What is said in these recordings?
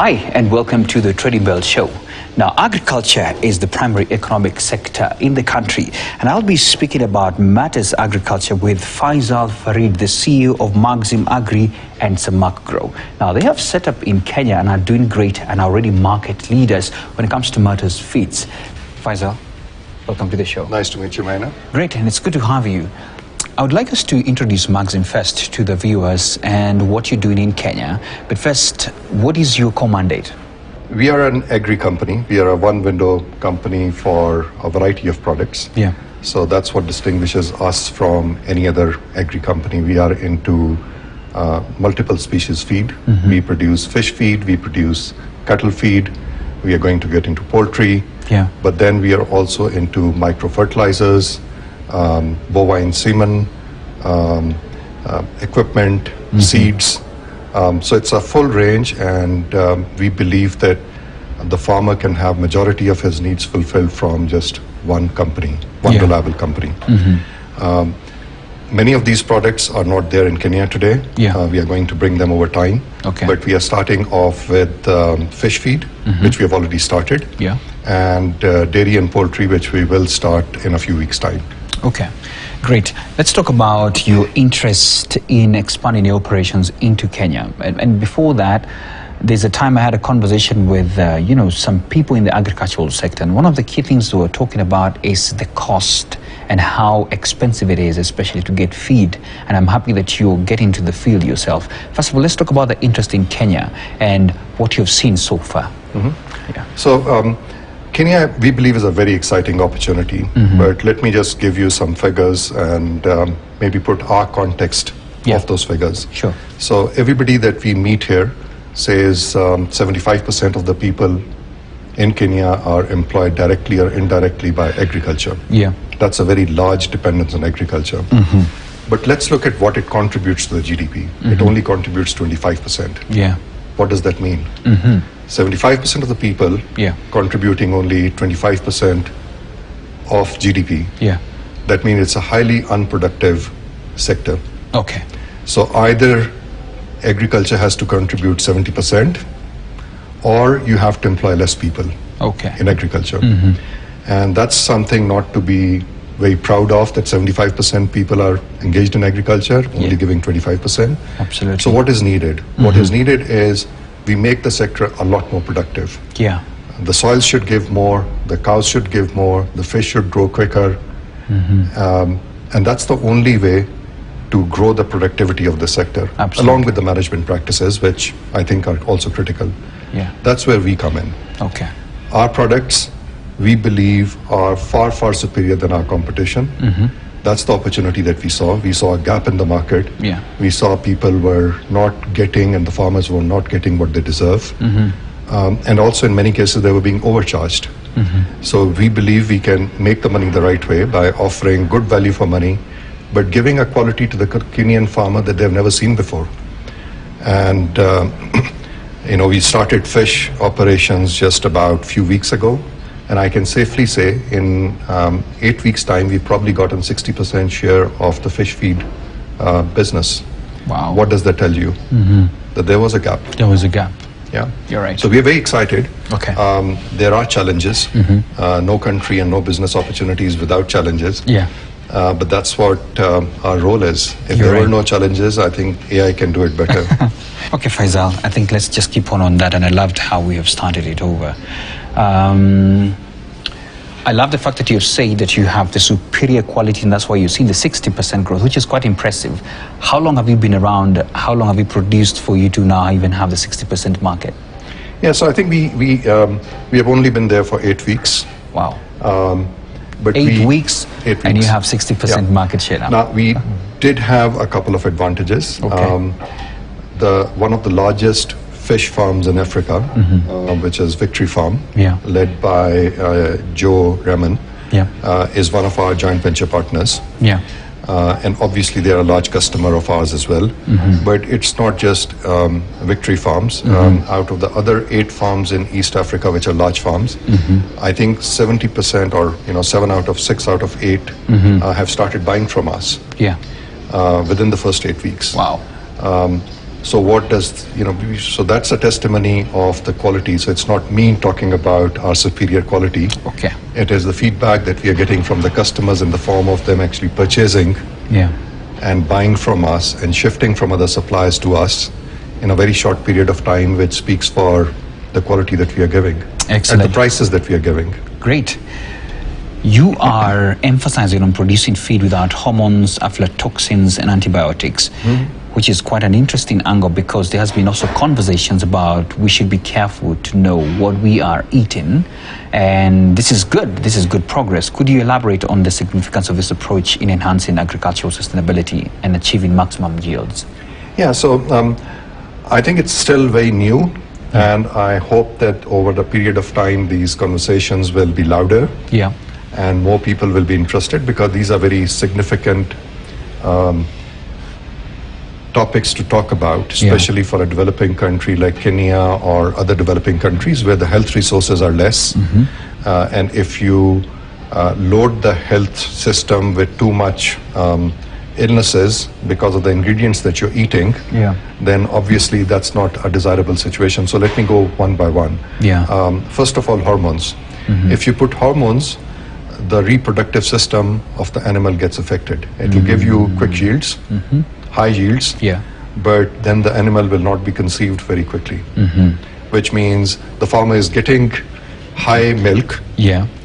Hi and welcome to the Trading Bell Show. Now, agriculture is the primary economic sector in the country, and I'll be speaking about matters agriculture with Faisal Farid, the CEO of Maim Agri and Agri. Now, they have set up in Kenya and are doing great and are already market leaders when it comes to matters feeds. Faisal, welcome to the show. Nice to meet you, Maina. Great, and it's good to have you. I would like us to introduce Maim first to the viewers and what you're doing in Kenya. But first, what is your core mandate? We are an Agri company. We are a one-window company for a variety of products. Yeah. So that's what distinguishes us from any other Agri company. We are into multiple species feed. Mm-hmm. We produce fish feed. We produce cattle feed. We are going to get into poultry. Yeah. But then we are also into micro-fertilizers, bovine semen, equipment, mm-hmm. seeds. So it's a full range, and we believe that the farmer can have majority of his needs fulfilled from just one company, one reliable company. Mm-hmm. Many of these products are not there in Kenya today. Yeah. We are going to bring them over time. Okay. But we are starting off with fish feed, mm-hmm. which we have already started, and dairy and poultry, which we will start in a few weeks' time. Okay, great. Let's talk about your interest in expanding your operations into Kenya. And before that, there's a time I had a conversation with, some people in the agricultural sector. And one of the key things we were talking about is the cost and how expensive it is, especially to get feed. And I'm happy that you're getting to the field yourself. First of all, let's talk about the interest in Kenya and what you've seen so far. Mm-hmm. Yeah. So, Kenya, we believe, is a very exciting opportunity, mm-hmm. but let me just give you some figures and maybe put our context of those figures. Sure. So everybody that we meet here says 75% of the people in Kenya are employed directly or indirectly by agriculture. Yeah. That's a very large dependence on agriculture. Mm-hmm. But let's look at what it contributes to the GDP. Mm-hmm. It only contributes 25%. Yeah. What does that mean? Mm-hmm. 75% of the people contributing only 25% of GDP. Yeah. That means it's a highly unproductive sector. Okay. So either agriculture has to contribute 70% or you have to employ less people in agriculture. Mm-hmm. And that's something not to be very proud of, that 75% people are engaged in agriculture, only giving 25%. Absolutely. So what is needed? Mm-hmm. What is needed is we make the sector a lot more productive. Yeah. The soils should give more, the cows should give more, the fish should grow quicker. Mm-hmm. And that's the only way to grow the productivity of the sector, along with the management practices, which I think are also critical. Yeah. That's where we come in. Okay. Our products, we believe, are far, far superior than our competition. Mm-hmm. That's the opportunity that we saw. We saw a gap in the market. Yeah. We saw people were not getting, and the farmers were not getting what they deserve. Mm-hmm. And also in many cases, they were being overcharged. Mm-hmm. So we believe we can make the money the right way by offering good value for money, but giving a quality to the Kenyan farmer that they've never seen before. And, we started fish operations just about a few weeks ago. And I can safely say in 8 weeks' time, we've probably gotten 60% share of the fish feed business. Wow. What does that tell you? Mm-hmm. That there was a gap. There was a gap. Yeah. You're right. So we're very excited. Okay. There are challenges. Mm-hmm. No country and no business opportunities without challenges. Yeah. But that's what our role is. If there were no challenges, I think AI can do it better. Okay, Faisal, I think let's just keep on that. And I loved how we have started it over. I love the fact that you say that you have the superior quality, and that's why you've seen the 60% growth, which is quite impressive. How long have you been around? How long have you produced for you to now even have the 60% market? Yeah, so I think we have only been there for 8 weeks. Wow. But 8 weeks, and you have 60% market share now. Now, we did have a couple of advantages. Okay. One of the largest fish farms in Africa, which is Victory Farm, led by Joe Raman, is one of our joint venture partners. Yeah. And obviously they're a large customer of ours as well. Mm-hmm. But it's not just Victory Farms. Mm-hmm. Out of the other 8 farms in East Africa, which are large farms, I think 70% or 7 out of 6 out of 8 have started buying from us. Yeah. Within the first 8 weeks. Wow. So what does, so that's a testimony of the quality. So it's not me talking about our superior quality. Okay. It is the feedback that we are getting from the customers in the form of them actually purchasing and buying from us and shifting from other suppliers to us in a very short period of time, which speaks for the quality that we are giving. Excellent. At the prices that we are giving. Great. You are emphasizing on producing feed without hormones, aflatoxins, and antibiotics, which is quite an interesting angle, because there has been also conversations about we should be careful to know what we are eating, and this is good. This is good progress. Could you elaborate on the significance of this approach in enhancing agricultural sustainability and achieving maximum yields? Yeah, so I think it's still very new, and I hope that over the period of time these conversations will be louder. Yeah. And more people will be interested, because these are very significant topics to talk about, especially for a developing country like Kenya or other developing countries where the health resources are less. And if you load the health system with too much illnesses because of the ingredients that you're eating, then obviously that's not a desirable situation. So let me go one by one. First of all, hormones. If you put hormones, the reproductive system of the animal gets affected. It will give you quick yields, high yields, but then the animal will not be conceived very quickly, which means the farmer is getting high milk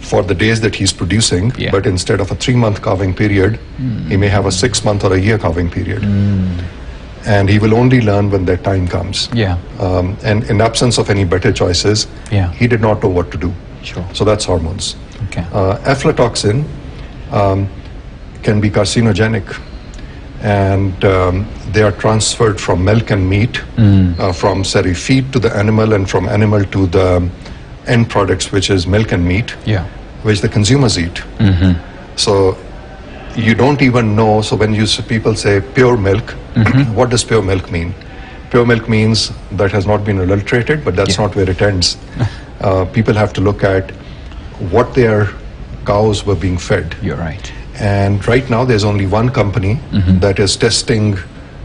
for the days that he's producing, but instead of a 3-month calving period, he may have a 6-month or a year calving period. And he will only learn when that time comes. And in absence of any better choices, he did not know what to do. So that's hormones. Aflatoxin can be carcinogenic, and they are transferred from milk and meat, from say feed to the animal, and from animal to the end products, which is milk and meat, which the consumers eat. So you don't even know. So when people say pure milk, what does pure milk mean? Pure milk means that has not been adulterated, but that's not where it ends. People have to look at what their cows were being fed. You're right. And right now there's only one company that is testing,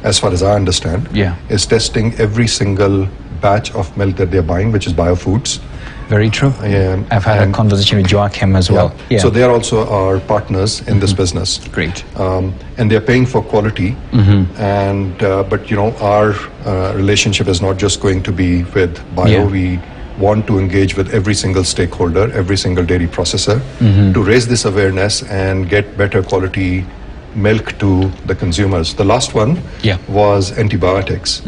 as far as I understand, is testing every single batch of milk that they're buying, which is Biofoods. Very true. I've had a conversation with Joachim as well. So they are also our partners in this business. Great. And they're paying for quality. And but our relationship is not just going to be with Bio. We want to engage with every single stakeholder, every single dairy processor, to raise this awareness and get better quality milk to the consumers. The last one was antibiotics.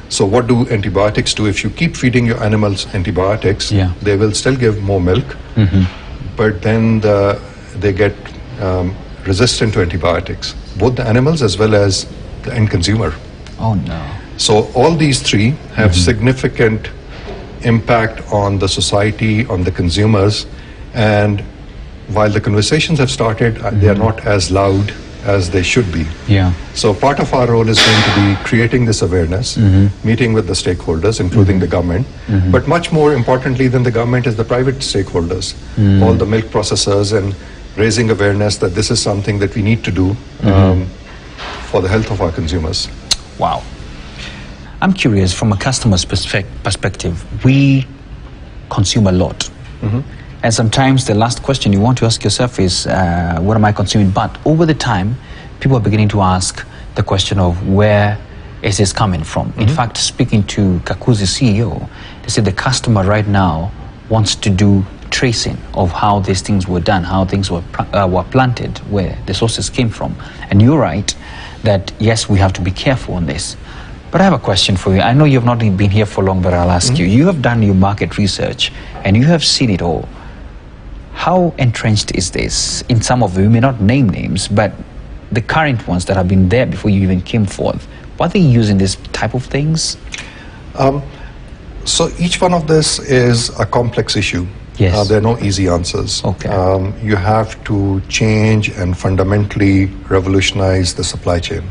So what do antibiotics do? If you keep feeding your animals antibiotics, they will still give more milk, but then they get resistant to antibiotics, both the animals as well as the end consumer. Oh no. So all these three have significant impact on the society, on the consumers, and while the conversations have started, they are not as loud as they should be. So part of our role is going to be creating this awareness, meeting with the stakeholders, including the government, but much more importantly than the government is the private stakeholders, all the milk processors, and raising awareness that this is something that we need to do for the health of our consumers. Wow. I'm curious, from a customer's perspective, we consume a lot. And sometimes the last question you want to ask yourself is, what am I consuming? But over the time, people are beginning to ask the question of where is this coming from? In fact, speaking to Kakuzi's CEO, they said the customer right now wants to do tracing of how these things were done, how things were planted, where the sources came from. And you're right that, yes, we have to be careful on this. But I have a question for you. I know you've not been here for long, but I'll ask you. You have done your market research and you have seen it all. How entrenched is this in some of them? You may not name names, but the current ones that have been there before you even came forth, were they using this type of things? So each one of this is a complex issue. There are no easy answers. You have to change and fundamentally revolutionize the supply chain.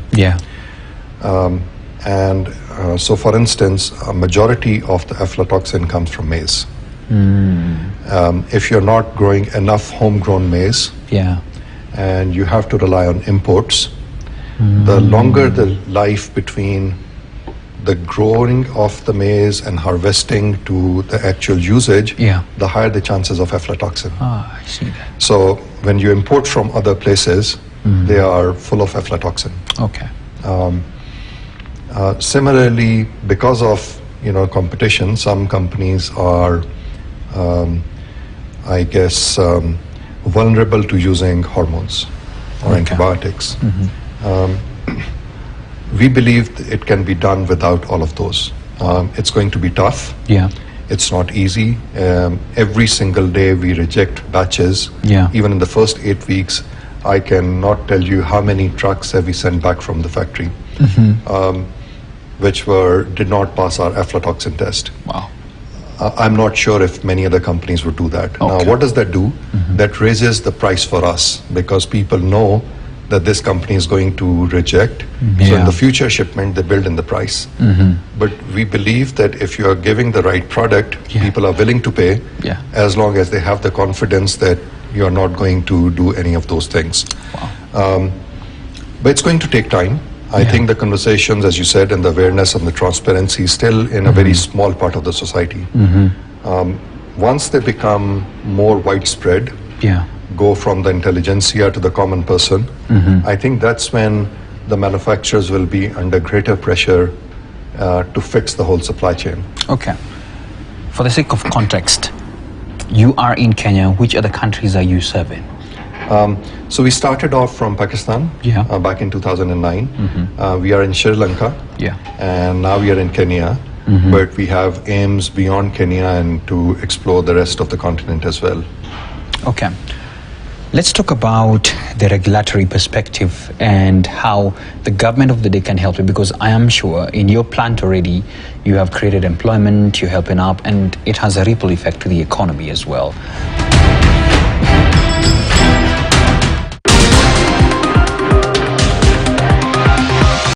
So for instance, a majority of the aflatoxin comes from maize. If you're not growing enough homegrown maize, and you have to rely on imports, the longer the life between the growing of the maize and harvesting to the actual usage, the higher the chances of aflatoxin. Ah, I see that. So when you import from other places, they are full of aflatoxin. Okay. Similarly, because of competition, some companies are, vulnerable to using hormones or antibiotics. We believe it can be done without all of those. It's going to be tough. Yeah. It's not easy. Every single day we reject batches. Yeah. Even in the first 8 weeks, I cannot tell you how many trucks have we sent back from the factory, which did not pass our aflatoxin test. Wow. I'm not sure if many other companies would do that. Okay. Now, what does that do? That raises the price for us because people know that this company is going to reject. So in the future shipment, they build in the price. But we believe that if you are giving the right product, people are willing to pay as long as they have the confidence that you are not going to do any of those things. Wow. But it's going to take time. I think the conversations, as you said, and the awareness and the transparency is still in a very small part of the society. Once they become more widespread, go from the intelligentsia to the common person, I think that's when the manufacturers will be under greater pressure to fix the whole supply chain. Okay. For the sake of context, you are in Kenya. Which other countries are you serving? So we started off from Pakistan back in 2009. We are in Sri Lanka, and now we are in Kenya. But we have aims beyond Kenya and to explore the rest of the continent as well. Okay. Let's talk about the regulatory perspective and how the government of the day can help you, because I am sure in your plant already you have created employment, you're helping up, and it has a ripple effect to the economy as well.